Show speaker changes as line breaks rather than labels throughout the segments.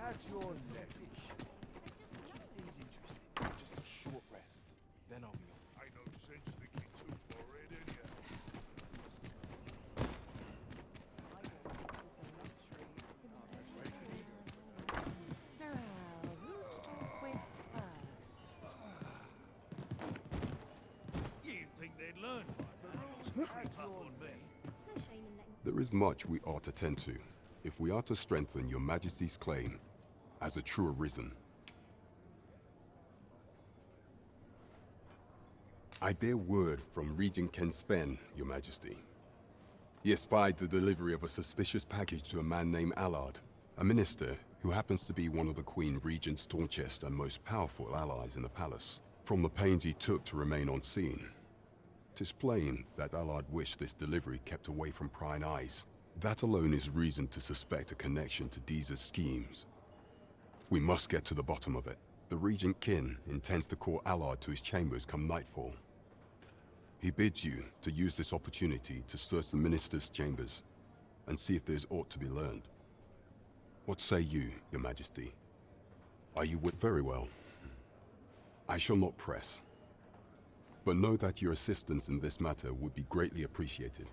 At your neck. Keep things interesting. Just a short rest. Then I'll be on.
Ain't no sense thinking too far ahead, anyhow.
Now, who to talk with first?
You'd think they'd learn by the rules to creep up on me.
No shame in letting.
There is much we ought to tend to, if we are to strengthen your Majesty's claim as a true arisen. I bear word from Regent Ken Sven, Your Majesty. He espied the delivery of a suspicious package to a man named Allard, a minister who happens to be one of the Queen Regent's staunchest and most powerful allies in the palace. From the pains he took to remain on scene, 'tis plain that Allard wished this delivery kept away from prying eyes. That alone is reason to suspect a connection to Deeza's schemes. We must get to the bottom of it. The Regent Kin intends to call Allard to his chambers come nightfall. He bids you to use this opportunity to search the minister's chambers and see if there's aught to be learned. What say you, Your Majesty? Are you with? Very well. I shall not press, but know that your assistance in this matter would be greatly appreciated.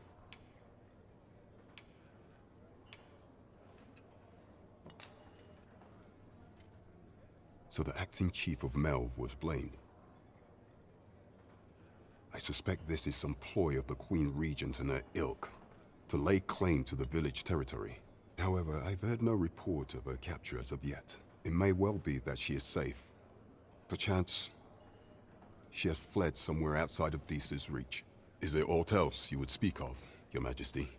So the acting chief of Melv was blamed. I suspect this is some ploy of the Queen Regent and her ilk to lay claim to the village territory. However, I've heard no report of her capture as of yet. It may well be that she is safe. Perchance, she has fled somewhere outside of Deeza's reach. Is there aught else you would speak of, Your Majesty?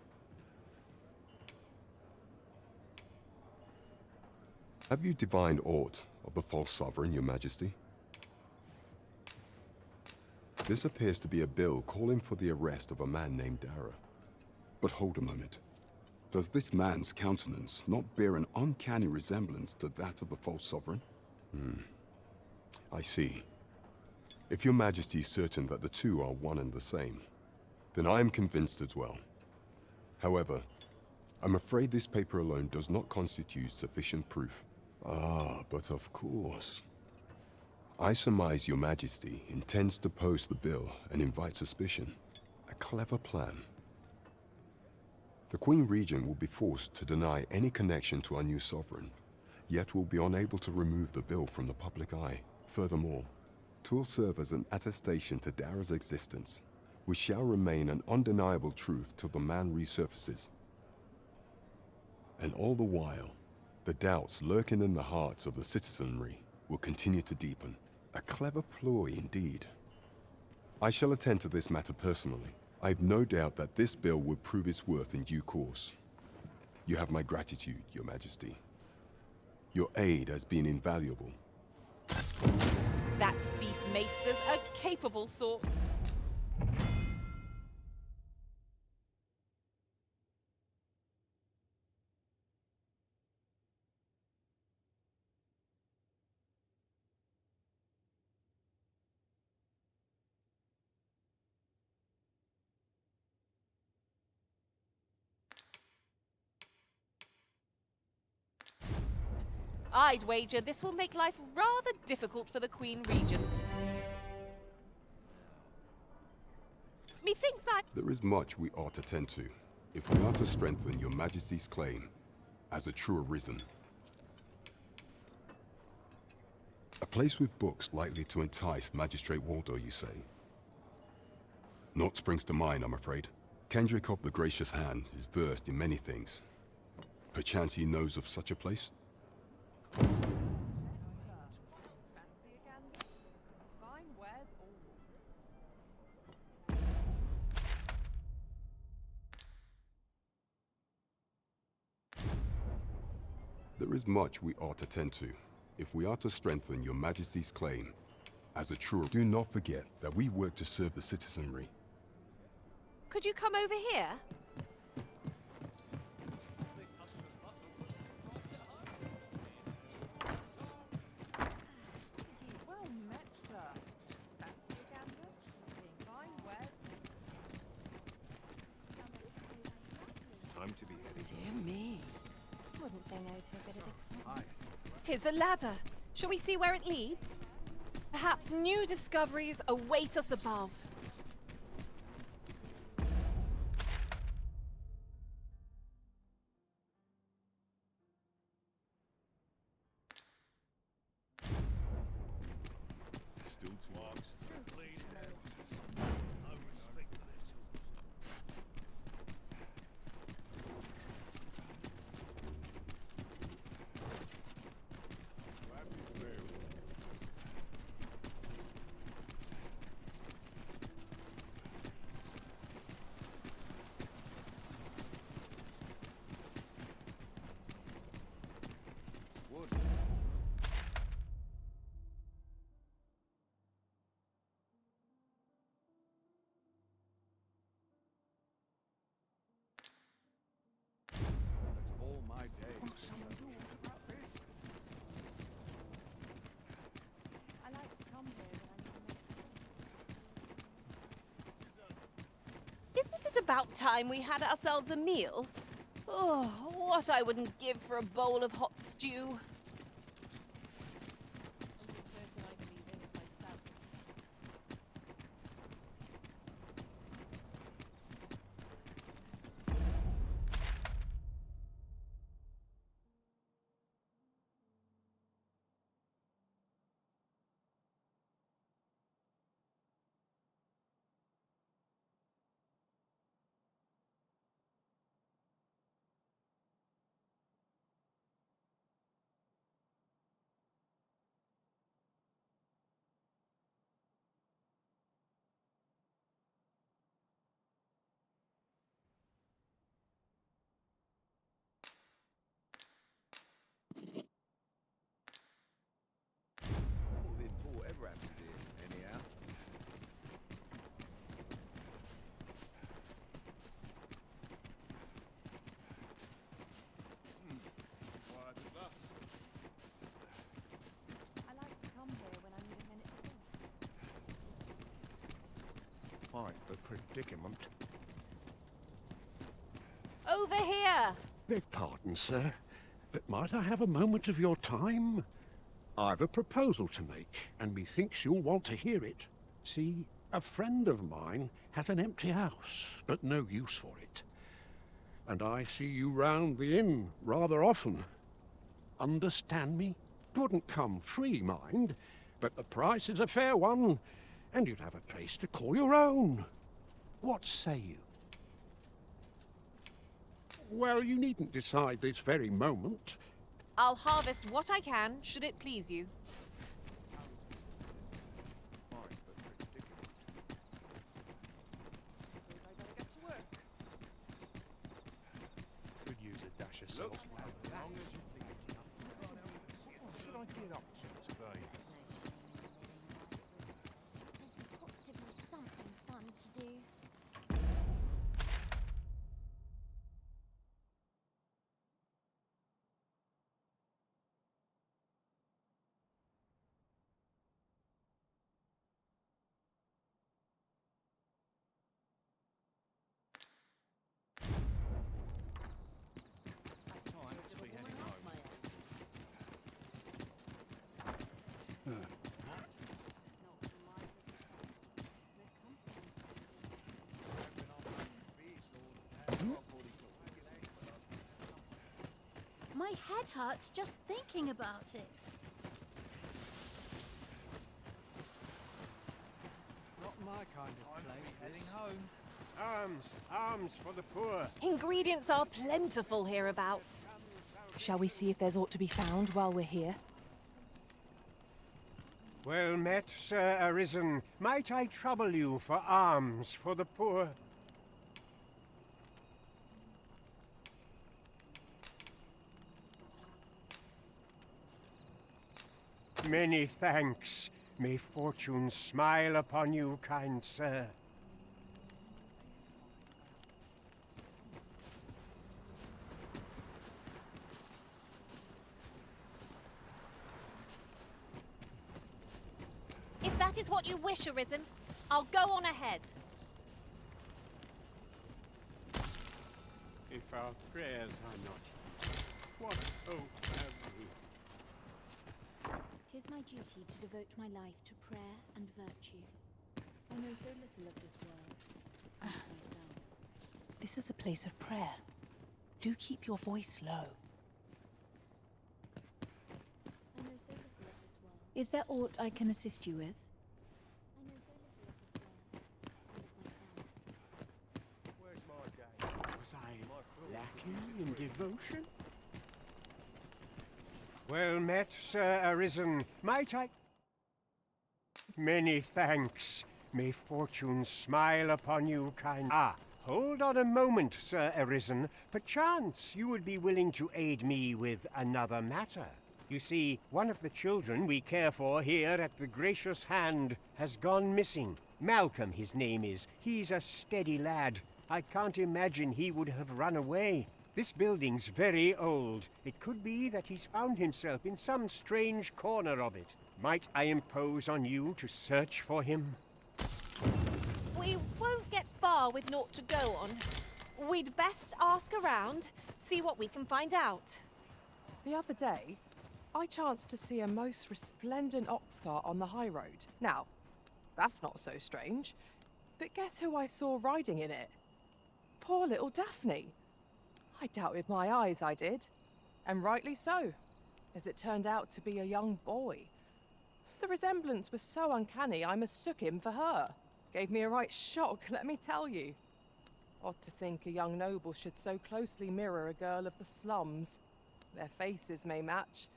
Have you divined aught of the false sovereign, Your Majesty? This appears to be a bill calling for the arrest of a man named Dara. But hold a moment. Does this man's countenance not bear an uncanny resemblance to that of the false sovereign? I see. If Your Majesty is certain that the two are one and the same, then I am convinced as well. However, I'm afraid this paper alone does not constitute sufficient proof. Ah, but of course. I surmise Your Majesty intends to post the bill and invite suspicion. A clever plan. The Queen Regent will be forced to deny any connection to our new sovereign, yet will be unable to remove the bill from the public eye. Furthermore, 'twill serve as an attestation to Dara's existence, which shall remain an undeniable truth till the man resurfaces. And all the while, the doubts lurking in the hearts of the citizenry will continue to deepen. A clever ploy indeed. I shall attend to this matter personally. I've no doubt that this bill will prove its worth in due course. You have my gratitude, Your Majesty. Your aid has been invaluable.
That thief maester's a capable sort. I'd wager this will make life rather difficult for the Queen Regent. Methinks that...
There is much we ought to tend to, if we are to strengthen Your Majesty's claim as a true arisen. A place with books likely to entice Magistrate Waldo, you say? Naught springs to mind, I'm afraid. Kendrick of the Gracious Hand is versed in many things. Perchance he knows of such a place? There is much we ought to tend to, if we are to strengthen Your Majesty's claim as a true... Do not forget that we work to serve the citizenry.
Could you come over here?
Well met, sir. Fancy a gander? Being fine, where's...
Time to be heading.
Dear me.
wouldn't say no to a bit of excitement.
'Tis a ladder. Shall we see where it leads? Perhaps new discoveries await us above.
Still too long.
Please, no respect for their tools.
Wood. That's all my day.
I like to come here when I need to make
Isn't it about time we had ourselves a meal? Oh, what I wouldn't give for a bowl of hot stew.
the only person I believe in is myself.
More than poor ever happens here, anyhow. Quiet at last.
I like to come here when I need a minute to think.
Quite the predicament.
Over here!
Beg pardon, sir, but might I have a moment of your time? I've a proposal to make, and methinks you'll want to hear it. See, a friend of mine hath an empty house, but no use for it. And I see you round the inn rather often. Understand me? 'Twouldn't come free, mind, but the price is a fair one, and you'd have a place to call your own. What say you? Well, you needn't decide this very moment.
I'll harvest what I can, should it please you.
Quite the predicament.
Suppose I better get to work.
Could use a dash of salt.
As long as you think it's
What should I get up to today?
There's got to be something fun to do.
Time to be heading home.
My head hurts just thinking about it.
Not my kind of place,
Heading
this.
home.
Alms for the poor.
Ingredients are plentiful hereabouts.
Shall we see if there's aught to be found while we're here?
Well met, Sir Arisen. Might I trouble you for alms for the poor? Many thanks. May fortune smile upon you, kind sir.
If that is what you wish, Arisen, I'll go on ahead.
If our prayers are not.
What? Oh, family.
'Tis my duty to devote my life to prayer and virtue. I know so little of this world and of myself.
This is a place of prayer. Do keep your voice low.
I know so little of this world. Is there aught I can assist you with? I know so little of this world and of myself.
Where's my game?
Was I lacking in devotion? Well met, Sir Arisen. Might I? Many thanks. May fortune smile upon you, kind. Ah, hold on a moment, Sir Arisen. Perchance you would be willing to aid me with another matter. You see, one of the children we care for here at the Gracious Hand has gone missing. Malcolm, his name is. He's a steady lad. I can't imagine he would have run away. This building's very old. It could be that he's found himself in some strange corner of it. Might I impose on you to search for him?
We won't get far with naught to go on. We'd best ask around, see what we can find out.
The other day, I chanced to see a most resplendent ox cart on the high road. Now, that's not so strange. But guess who I saw riding in it? Poor little Daphne. I doubted my eyes, I did. And rightly so, as it turned out to be a young boy. The resemblance was so uncanny, I mistook him for her. Gave me a right shock, let me tell you. Odd to think a young noble should so closely mirror a girl of the slums. Their faces may match,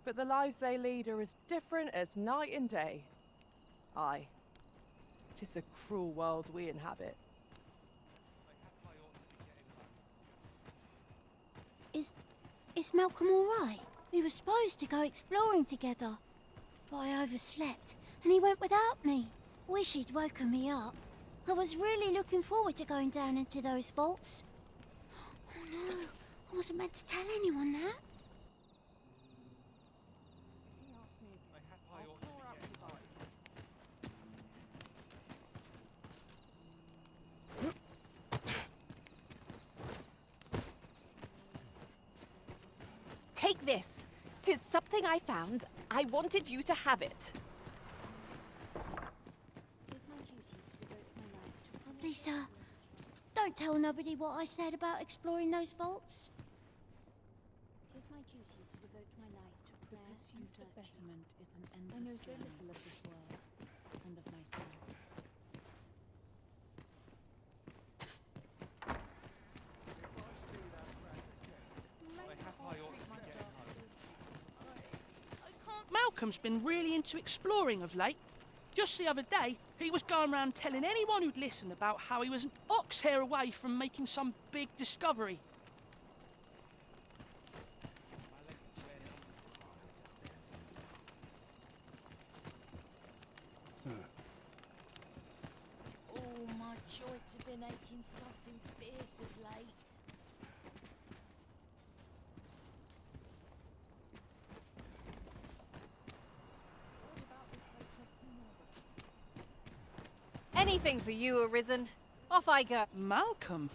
but the lives they lead are as different as night and day. Aye, 'tis a cruel world we inhabit.
Is Malcolm all right? We were supposed to go exploring together, but I overslept and he went without me. Wish he'd woken me up. I was really looking forward to going down into those vaults. Oh no, I wasn't meant to tell anyone that.
He asked me again. I'll claw out his eyes.
Take this. 'Tis something I found. I wanted you to have it.
Tis my duty to devote my life to... Please, sir, don't tell nobody what I said about exploring those vaults. Tis my duty to devote my life to prayer and virtue. Betterment is an endless I know so little of this world and of myself.
Malcolm's been really into exploring of late. Just the other day, he was going around telling anyone who'd listen about how he was an ox hair away from making some big discovery.
Oh, my joints have been aching something fierce of late.
Anything for you, Arisen. Off I go.
Malcolm?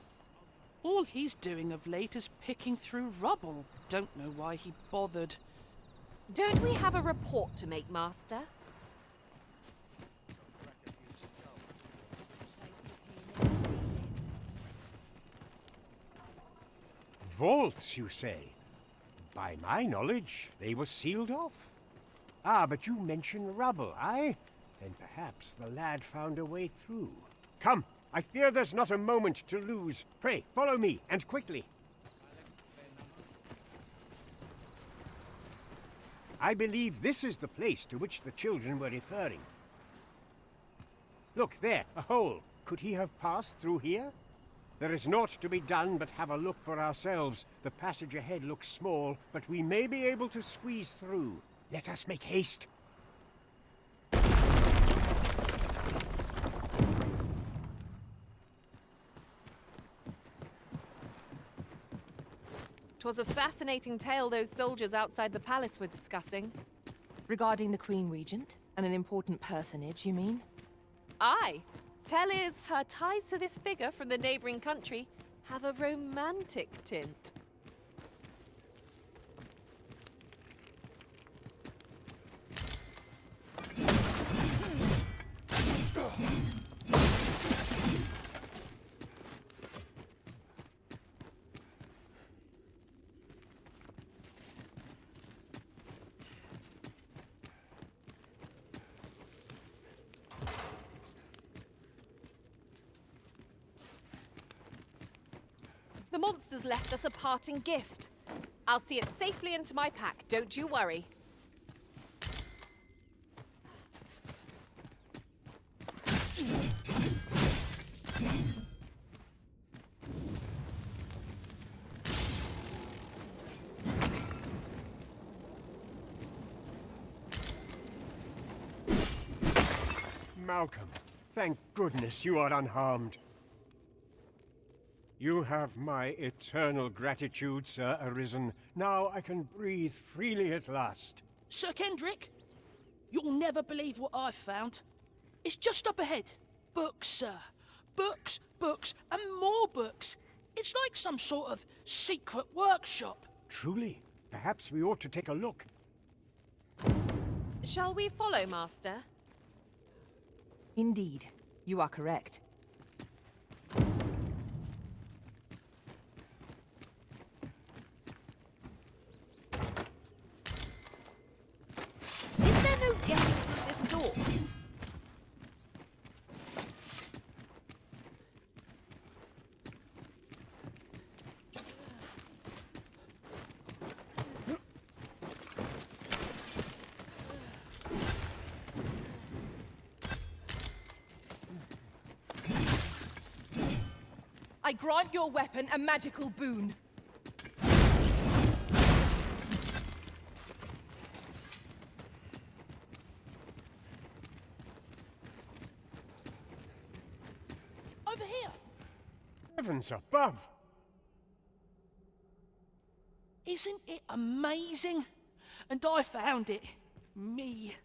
All he's doing of late is picking through rubble. Don't know why he bothered.
Don't we have a report to make, Master?
Vaults, you say? By my knowledge, they were sealed off. Ah, but you mention rubble, aye? Then perhaps the lad found a way through. Come, I fear there's not a moment to lose. Pray, follow me, and quickly. I believe this is the place to which the children were referring. Look, there, a hole. Could he have passed through here? There is naught to be done but have a look for ourselves. The passage ahead looks small, but we may be able to squeeze through. Let us make haste.
'Twas a fascinating tale those soldiers outside the palace were discussing.
Regarding the Queen Regent? And an important personage, you mean?
Aye. Tell is her ties to this figure from the neighbouring country have a romantic tint. The monsters left us a parting gift. I'll see it safely into my pack, don't you worry.
Malcolm, thank goodness you are unharmed. You have my eternal gratitude, Sir Arisen. Now I can breathe freely at last.
Sir Kendrick, you'll never believe what I've found. It's just up ahead. Books, sir. Books, books, and more books. It's like some sort of secret workshop.
Truly? Perhaps we ought to take a look.
Shall we follow, Master?
Indeed, you are correct.
Is there no getting through this door?
I grant your weapon a magical boon.
Over here.
Heavens above!
Isn't it amazing? And I found it. Me.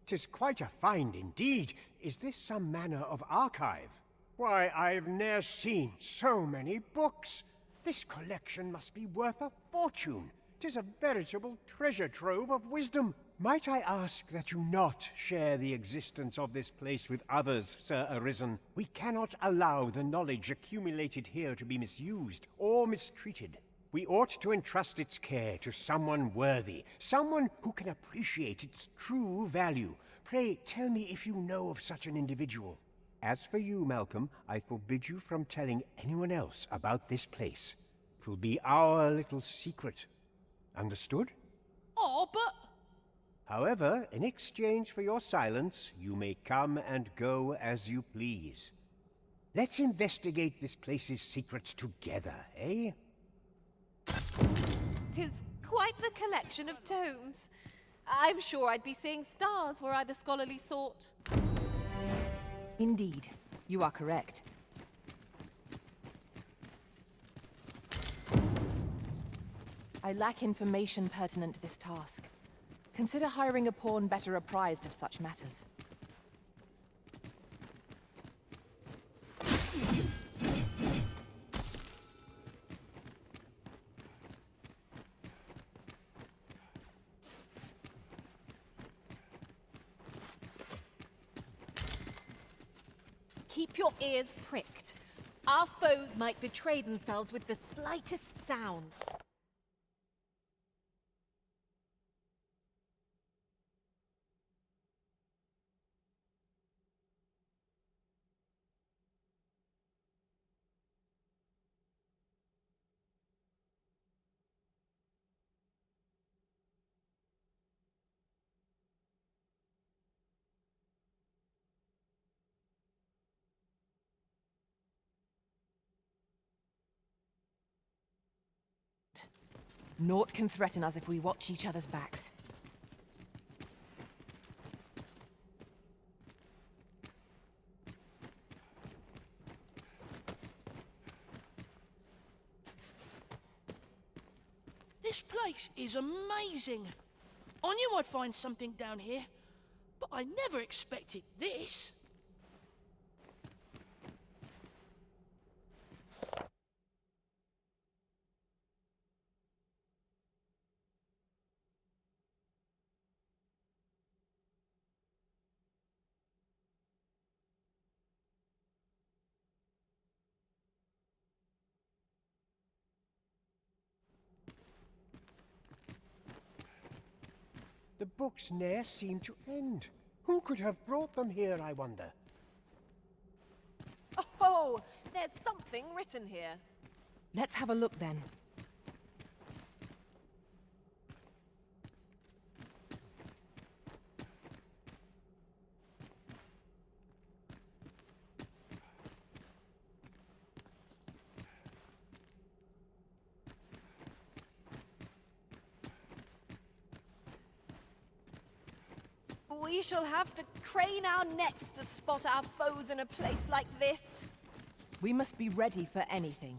'Tis quite a find indeed. Is this some manner of archive? Why, I've ne'er seen so many books. This collection must be worth a fortune. 'Tis a veritable treasure trove of wisdom. Might I ask that you not share the existence of this place with others, Sir Arisen? We cannot allow the knowledge accumulated here to be misused or mistreated. We ought to entrust its care to someone worthy, someone who can appreciate its true value. Pray tell me if you know of such an individual. As for you, Malcolm, I forbid you from telling anyone else about this place. 'Twill be our little secret. Understood?
Oh, but...
However, in exchange for your silence, you may come and go as you please. Let's investigate this place's secrets together, eh?
'Tis quite the collection of tomes. I'm sure I'd be seeing stars were I the scholarly sort.
Indeed, you are correct. I lack information pertinent to this task. Consider hiring a pawn better apprised of such matters.
Keep your ears pricked. Our foes might betray themselves with the slightest sound.
Naught can threaten us if we watch each other's backs.
This place is amazing. I knew I'd find something down here, but I never expected this.
The books ne'er seem to end. Who could have brought them here, I wonder?
Oh, there's something written here.
Let's have a look then.
We shall have to crane our necks to spot our foes in a place like this.
We must be ready for anything.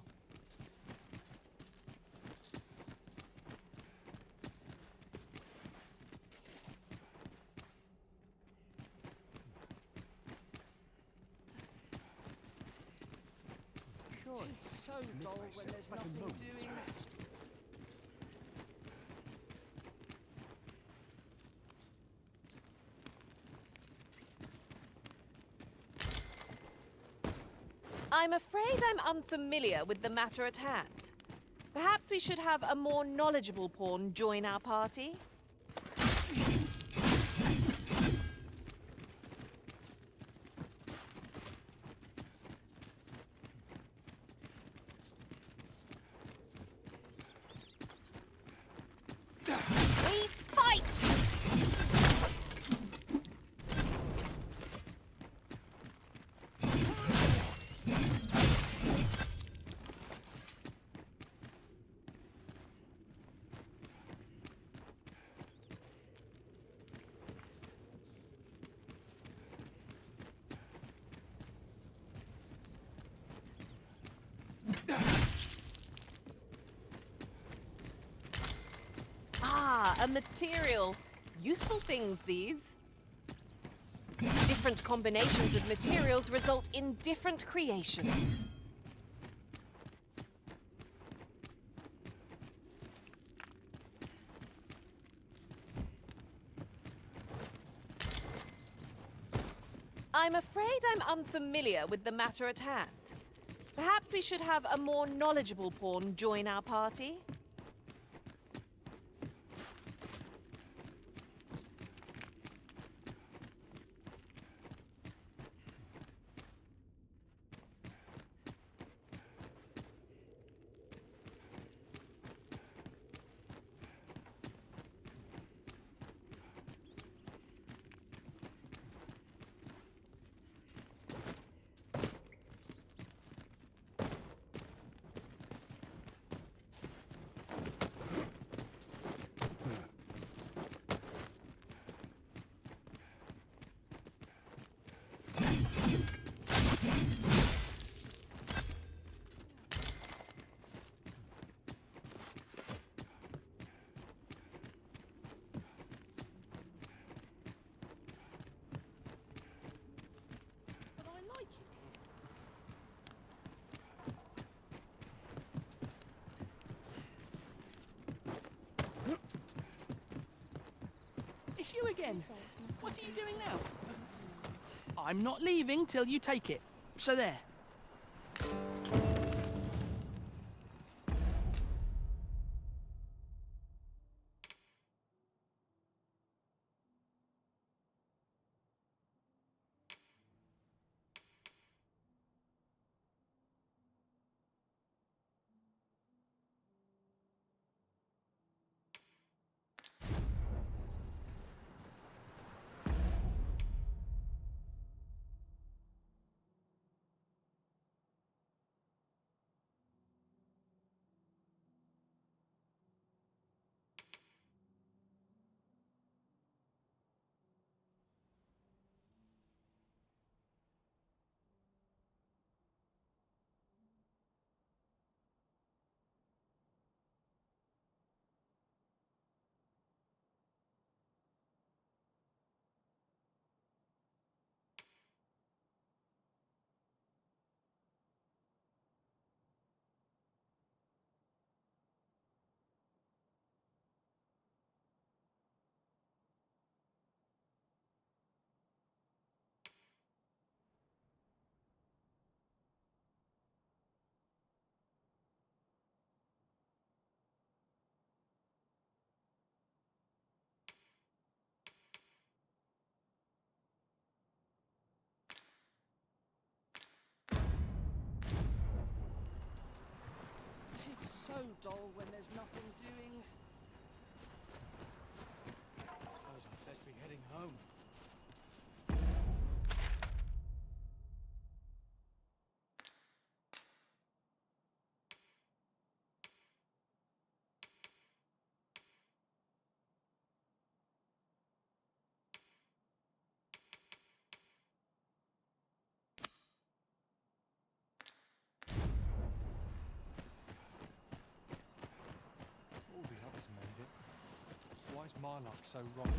It's so dull when there's nothing doing.
I'm afraid I'm unfamiliar with the matter at hand. Perhaps we should have a more knowledgeable pawn join our party? We fight! Ah, a material. Useful things, these. Different combinations of materials result in different creations. I'm afraid I'm unfamiliar with the matter at hand. Perhaps we should have a more knowledgeable pawn join our party?
But I like it here. It's you again. What are you doing now? I'm not leaving till you take it. So there. dull when there's nothing doing.
Suppose I'd best be heading home. All the others made it. So why is my luck so wrong?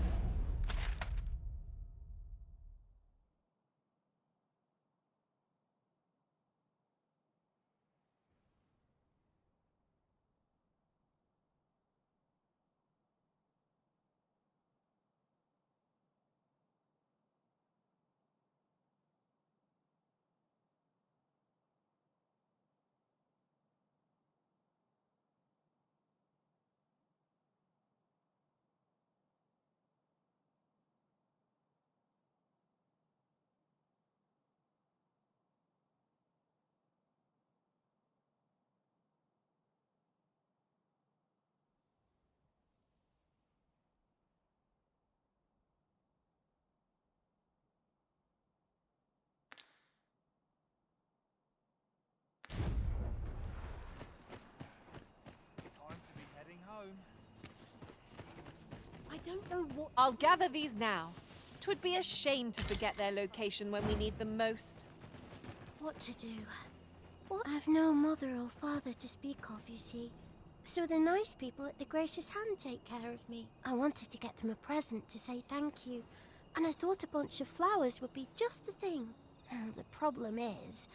Time to be heading home.
I don't know what...
I'll gather these now. 'Twould be a shame to forget their location when we need them most.
What to do. What? I've no mother or father to speak of, you see. So the nice people at the Gracious Hand take care of me. I wanted to get them a present to say thank you, and I thought a bunch of flowers would be just the thing. The problem is,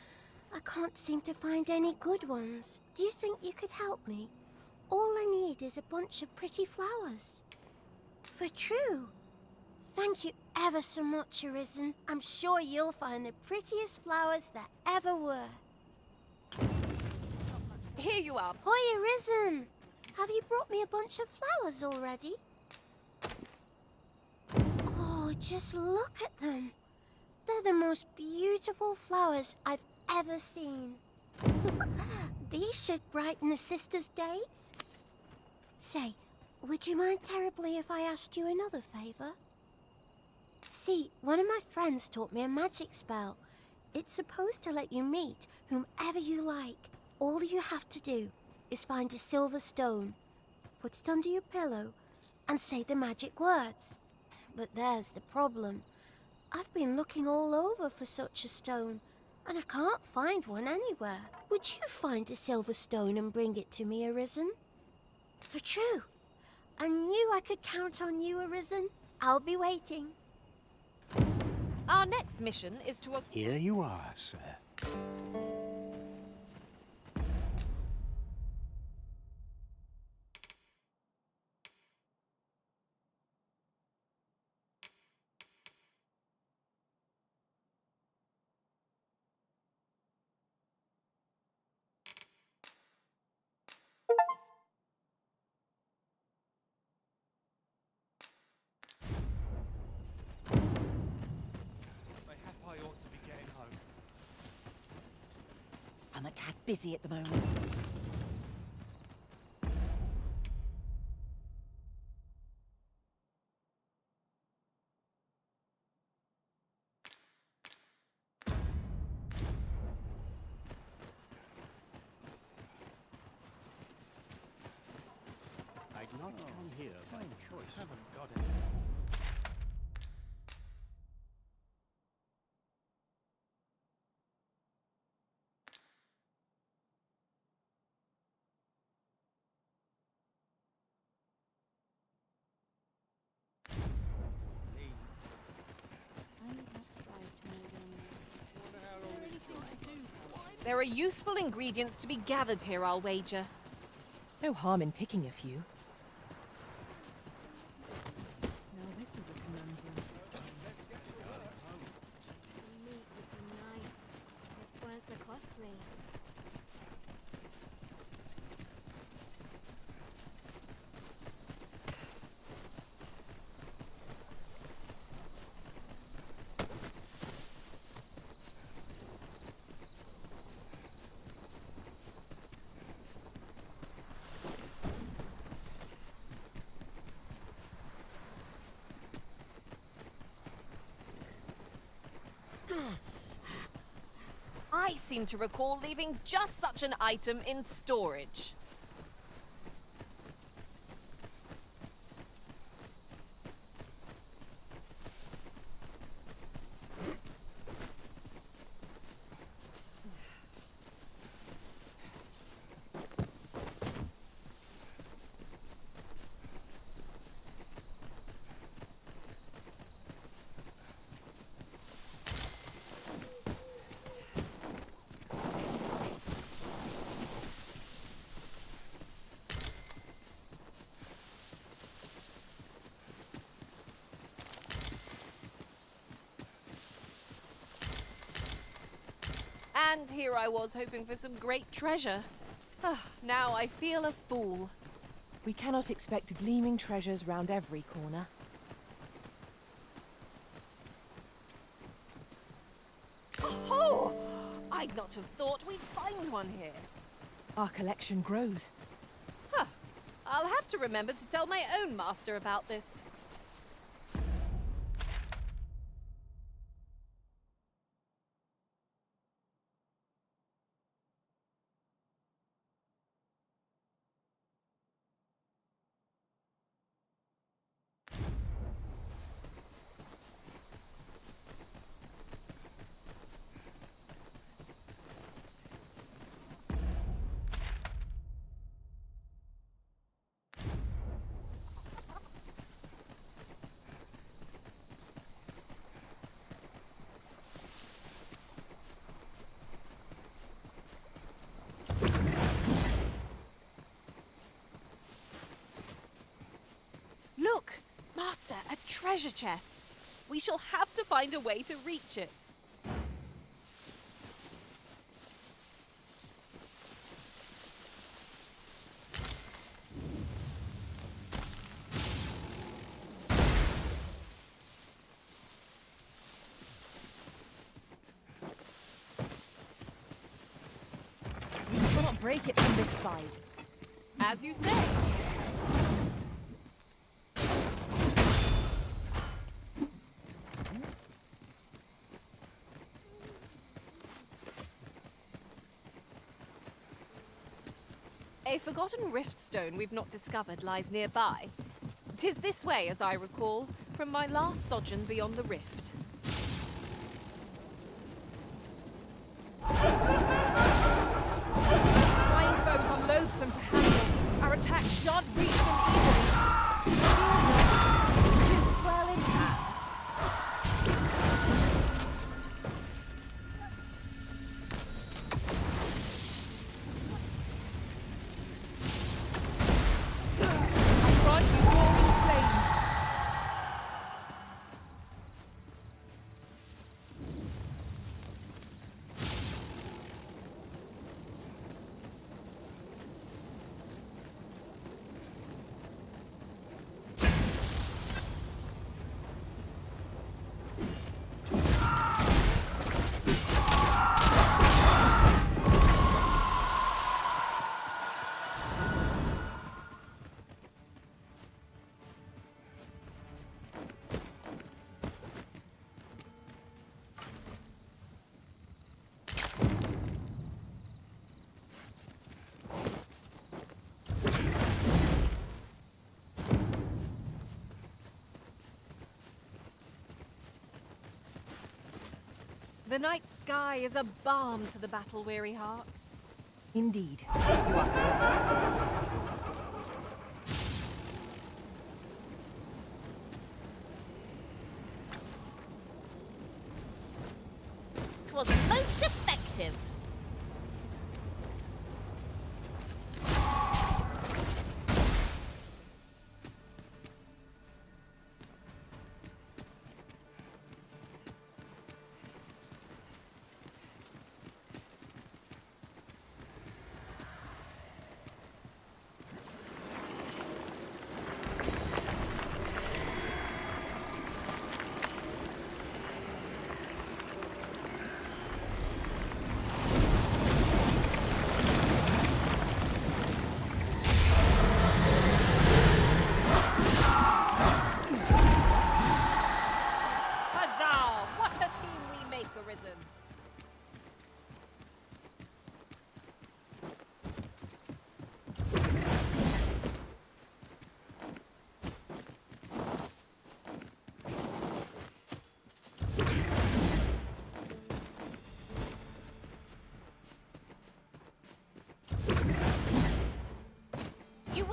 I can't seem to find any good ones. Do you think you could help me? All I need is a bunch of pretty flowers. For true. Thank you ever so much, Arisen. I'm sure you'll find the prettiest flowers that ever were.
Here you are.
Hoy, Arisen! Have you brought me a bunch of flowers already? Oh, just look at them. They're the most beautiful flowers I've ever seen. These should brighten the sisters' days. Say, would you mind terribly if I asked you another favor? See, one of my friends taught me a magic spell. It's supposed to let you meet whomever you like. All you have to do is find a silver stone, put it under your pillow, and say the magic words. But there's the problem. I've been looking all over for such a stone, and I can't find one anywhere. Would you find a silver stone and bring it to me, Arisen? For true. I knew I could count on you, Arisen. I'll be waiting.
Our next mission is to...
Here you are, sir.
Mayhap I ought to be getting home.
I'm a tad busy at the moment.
I'd not come here by choice.
Haven't got it.
There are useful ingredients to be gathered here, I'll wager.
No harm in picking a few.
Now this is a conundrum.
Some meat would be nice if it weren't so costly.
I seem to recall leaving just such an item in storage. And here I was hoping for some great treasure. Now I feel a fool.
We cannot expect gleaming treasures round every corner.
Oh! I'd not have thought we'd find one here.
Our collection grows.
I'll have to remember to tell my own master about this. Look, Master, a treasure chest. We shall have to find a way to reach it.
We cannot break it from this side.
As you say. A forgotten rift stone we've not discovered lies nearby. 'Tis this way, as I recall, from my last sojourn beyond the rift.
Flying foes are loathsome to handle. Our attacks shan't reach them easily. Since well in hand. Front you roaring flame.
The night sky is a balm to the battle-weary heart.
Indeed, you are correct.
'Twas most effective.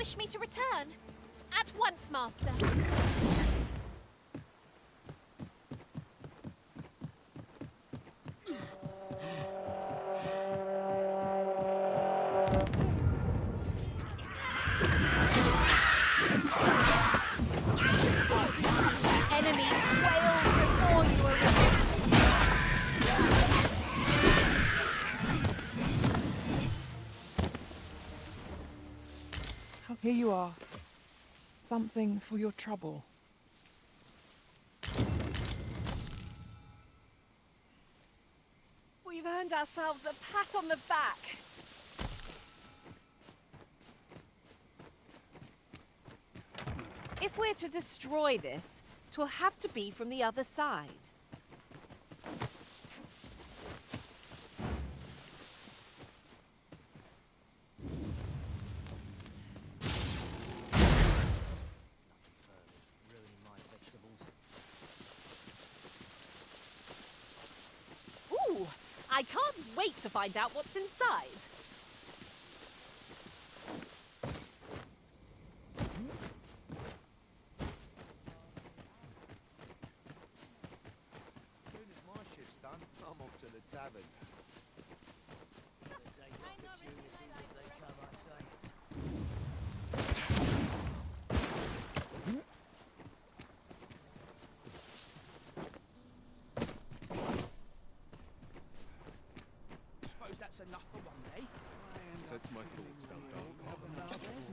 wish me to return? At once, Master. Enemy wails before you, Arisen.
Oh, here you are. Something for your trouble.
We've earned ourselves a pat on the back. If we're to destroy this, 'twill have to be from the other side. Ooh, I can't wait to find out what's inside.
As soon as my shift's done, I'm off to the tavern.
Suppose that's enough for one day.
Sets my thoughts down dark paths.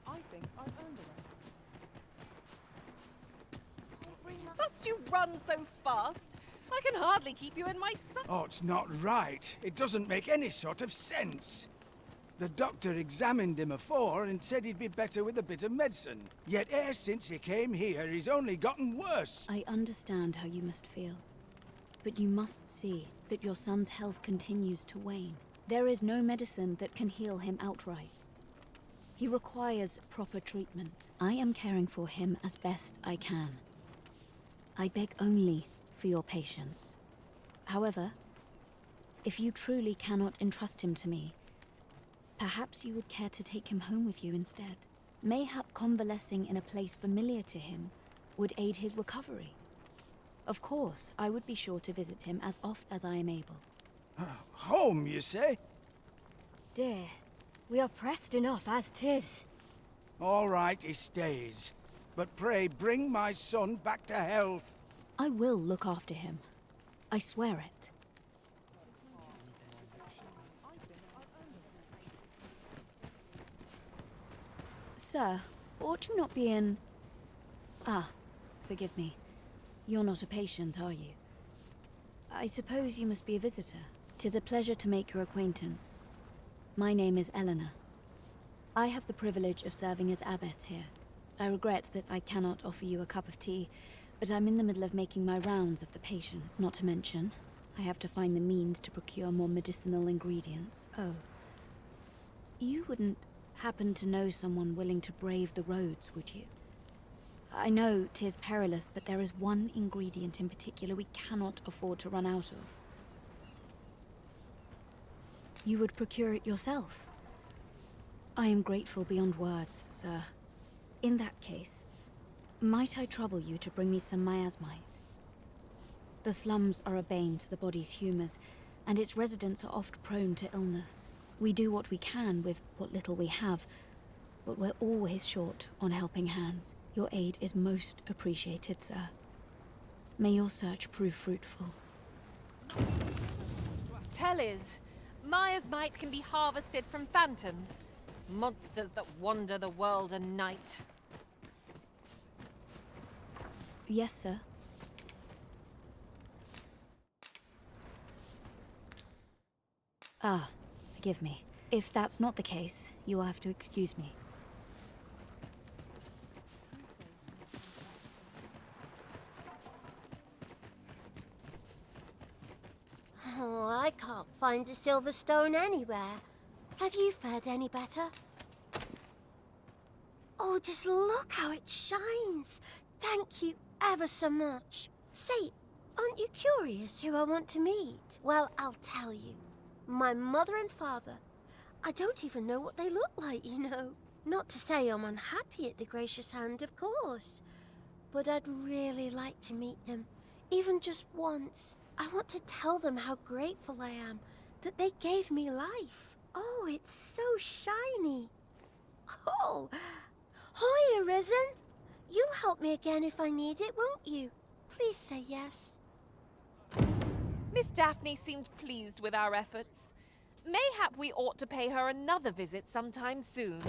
I think I've earned a rest.
Must you run so fast? I can hardly keep you in my sight.
Oh, it's not right. It doesn't make any sort of sense. The doctor examined him afore and said he'd be better with a bit of medicine. Yet e'er since he came here, he's only gotten worse.
I understand how you must feel. But you must see that your son's health continues to wane. There is no medicine that can heal him outright. He requires proper treatment. I am caring for him as best I can. I beg only for your patience. However, if you truly cannot entrust him to me, perhaps you would care to take him home with you instead. Mayhap convalescing in a place familiar to him would aid his recovery. Of course, I would be sure to visit him as oft as I am able.
Home, you say?
Dear, we are pressed enough as 'tis.
All right, he stays. But pray bring my son back to health.
I will look after him. I swear it. Sir, ought you not be in... Ah, forgive me. You're not a patient, are you? I suppose you must be a visitor. 'Tis a pleasure to make your acquaintance. My name is Eleanor. I have the privilege of serving as abbess here. I regret that I cannot offer you a cup of tea, but I'm in the middle of making my rounds of the patients. Not to mention, I have to find the means to procure more medicinal ingredients. Oh. You wouldn't happen to know someone willing to brave the roads, would you? I know 'tis perilous, but there is one ingredient in particular we cannot afford to run out of. You would procure it yourself? I am grateful beyond words, sir. In that case, might I trouble you to bring me some miasmite? The slums are a bane to the body's humors, and its residents are oft prone to illness. We do what we can with what little we have, but we're always short on helping hands. Your aid is most appreciated, sir. May your search prove fruitful.
Tell is, Maya's might can be harvested from phantoms. Monsters that wander the world a night.
Yes, sir. Ah, forgive me. If that's not the case, you will have to excuse me.
Oh, I can't find a silver stone anywhere. Have you fared any better? Oh, just look how it shines. Thank you ever so much. Say, aren't you curious who I want to meet? Well, I'll tell you. My mother and father.
I don't even know what they look like, you know. Not to say I'm unhappy at the Gracious Hand, of course. But I'd really like to meet them, even just once. I want to tell them how grateful I am that they gave me life. Oh, it's so shiny. Oh, hi, Arisen. You'll help me again if I need it, won't you? Please say yes.
Miss Daphne seemed pleased with our efforts. Mayhap we ought to pay her another visit sometime soon.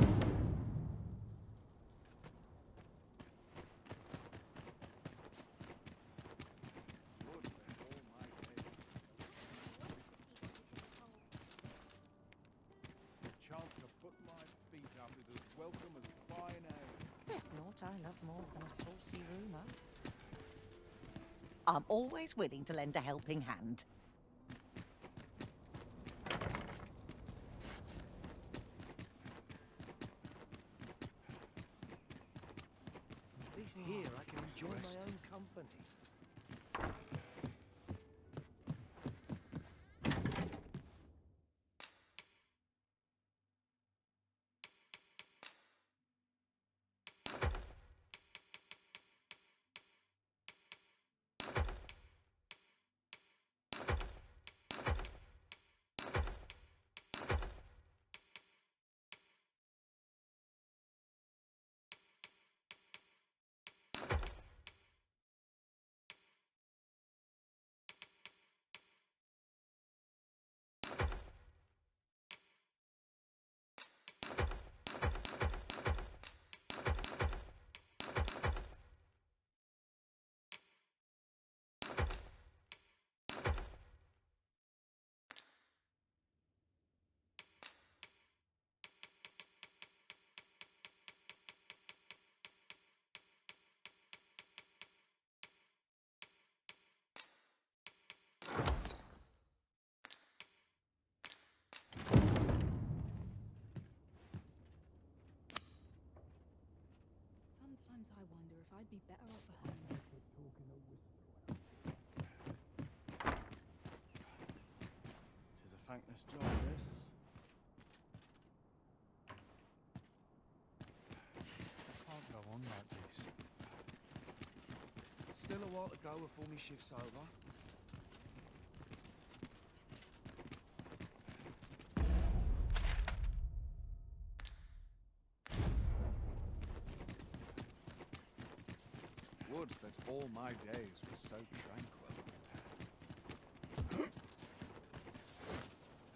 Chance to put my feet up is as welcome as fine ale.
There's naught I love more than a saucy rumour. I'm always willing to lend a helping hand.
At least here I can enjoy my own company.
Sometimes I wonder if I'd be better off a hermit.
Tis a thankless job, this.
I can't go on like this.
Still a while to go before my shift's over.
Would that all my days were so tranquil.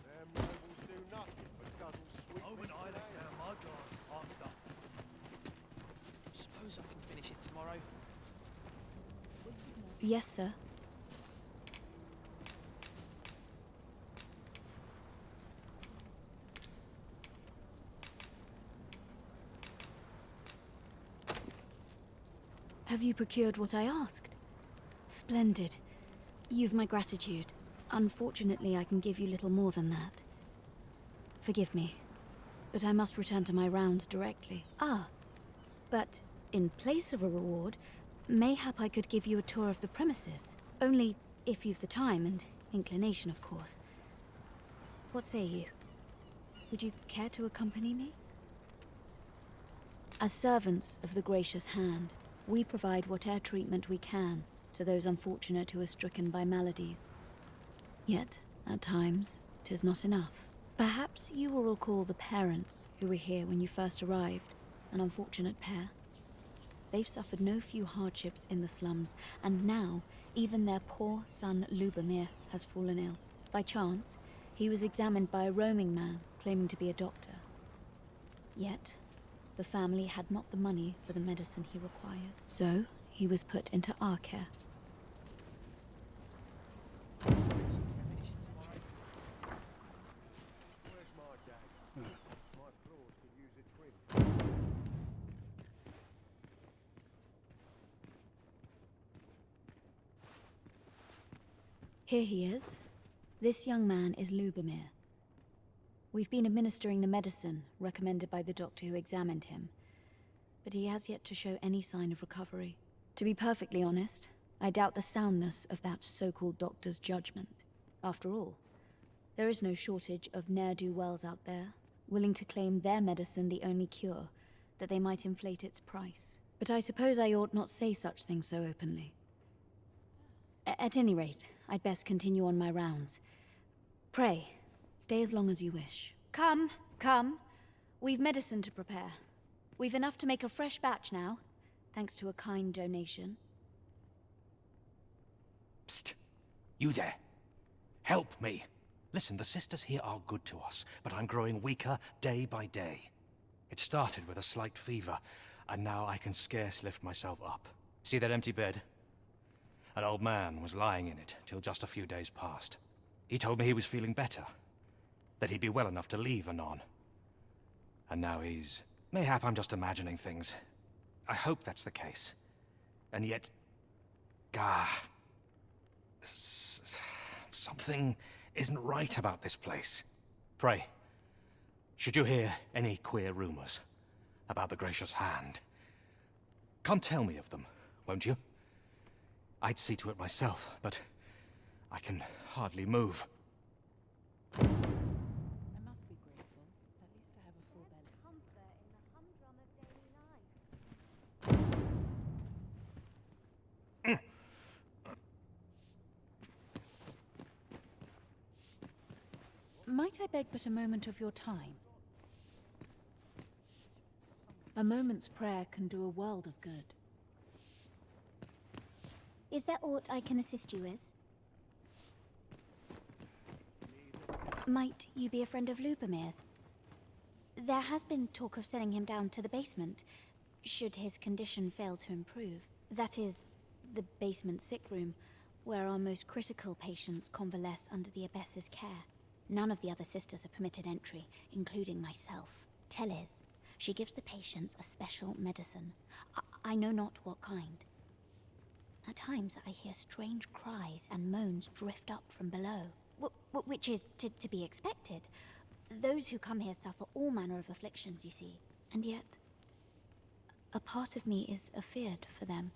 Them nobles do nothing but guzzle sweet.
Moment I let down my guard, I'm done.
Suppose I can finish it tomorrow.
Yes, sir. Have you procured what I asked? Splendid. You've my gratitude. Unfortunately, I can give you little more than that. Forgive me, but I must return to my rounds directly. Ah, but in place of a reward, mayhap I could give you a tour of the premises. Only if you've the time and inclination, of course. What say you? Would you care to accompany me? As servants of the Gracious Hand, we provide whatever treatment we can to those unfortunate who are stricken by maladies. Yet, at times, 'tis not enough. Perhaps you will recall the parents who were here when you first arrived, an unfortunate pair. They've suffered no few hardships in the slums, and now even their poor son Lubomir has fallen ill. By chance, he was examined by a roaming man claiming to be a doctor. Yet, the family had not the money for the medicine he required. So, he was put into our care.
Where's my dad? My floors could use a trim.
Here he is. This young man is Lubomir. We've been administering the medicine recommended by the doctor who examined him, but he has yet to show any sign of recovery. To be perfectly honest, I doubt the soundness of that so-called doctor's judgment. After all, there is no shortage of ne'er-do-wells out there willing to claim their medicine the only cure, that they might inflate its price. But I suppose I ought not say such things so openly. At any rate, I'd best continue on my rounds. Pray, stay as long as you wish. Come, come. We've medicine to prepare. We've enough to make a fresh batch now, thanks to a kind donation.
Psst! You there! Help me! Listen, the sisters here are good to us, but I'm growing weaker day by day. It started with a slight fever, and now I can scarce lift myself up. See that empty bed? An old man was lying in it till just a few days past. He told me he was feeling better, that he'd be well enough to leave anon. And now he's... Mayhap I'm just imagining things. I hope that's the case. And yet... Gah... Something isn't right about this place. Pray, should you hear any queer rumors about the Gracious Hand, come tell me of them, won't you? I'd see to it myself, but I can hardly move.
I must be grateful. At least I have a full belly.
Comfort in the humdrum of daily life.
Might I beg but a moment of your time? A moment's prayer can do a world of good.
Is there aught I can assist you with? Might you be a friend of Lubomir's? There has been talk of sending him down to the basement, should his condition fail to improve. That is, the basement sick room, where our most critical patients convalesce under the abbess's care. None of the other sisters are permitted entry, including myself. Teles, she gives the patients a special medicine. I know not what kind. At times I hear strange cries and moans drift up from below, which is to be expected. Those who come here suffer all manner of afflictions, you see. And yet, a part of me is afeard for them.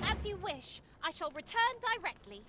As you wish. I shall return directly.